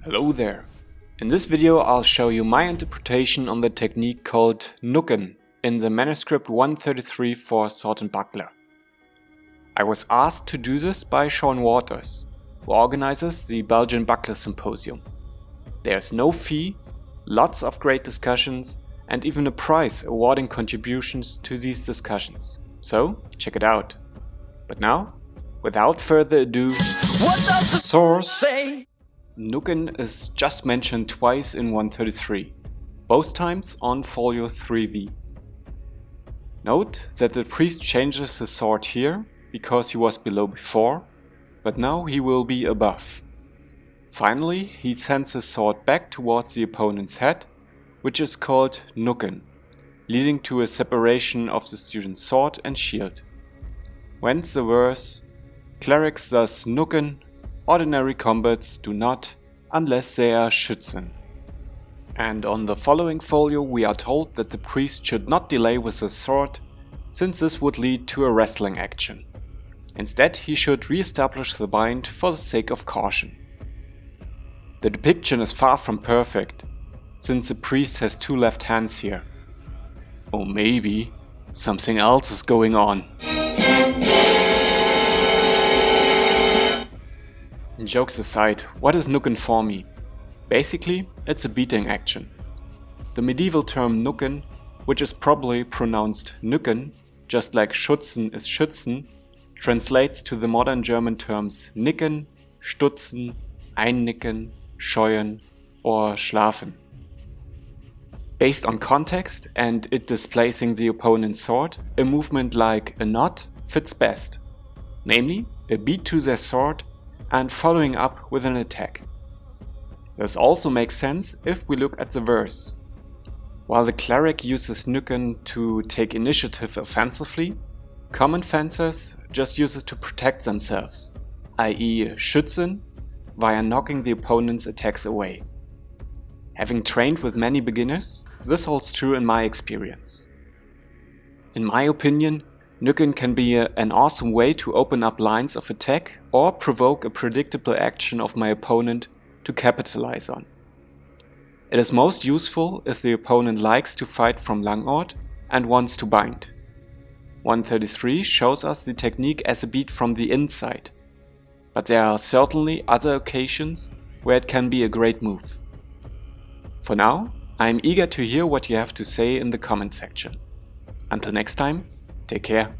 Hello there! In this video I'll show you my interpretation on the technique called Nukken in the manuscript 133 for Sword and Buckler. I was asked to do this by Sean Waters, who organizes the Belgian Buckler Symposium. There's no fee, lots of great discussions, and even a prize awarding contributions to these discussions. So check it out. But now, without further ado, What does the source! say? Nukken is just mentioned twice in 133, both times on folio 3v. Note that the priest changes his sword here because he was below before, but now he will be above. Finally, he sends his sword back towards the opponent's head, which is called Nukken, leading to a separation of the student's sword and shield. Whence the verse, "Clerics thus Nukken, ordinary combats do not, unless they are Schützen." And on the following folio we are told that the priest should not delay with his sword, since this would lead to a wrestling action. Instead he should re-establish the bind for the sake of caution. The depiction is far from perfect, since the priest has two left hands here. Or maybe something else is going on. Jokes aside, what is Nukken for me? Basically, it's a beating action. The medieval term Nukken, which is probably pronounced Nücken, just like Schützen is Schützen, translates to the modern German terms Nicken, Stutzen, Einnicken, Scheuen, or Schlafen. Based on context and it displacing the opponent's sword, a movement like a knot fits best, namely a beat to their sword and following up with an attack. This also makes sense if we look at the verse. While the cleric uses Nukken to take initiative offensively, common fencers just use it to protect themselves, i.e. Schützen, via knocking the opponent's attacks away. Having trained with many beginners, this holds true in my experience. In my opinion, Nukken can be an awesome way to open up lines of attack or provoke a predictable action of my opponent to capitalize on. It is most useful if the opponent likes to fight from Langort and wants to bind. 133 shows us the technique as a beat from the inside, but there are certainly other occasions where it can be a great move. For now, I am eager to hear what you have to say in the comment section. Until next time, take care.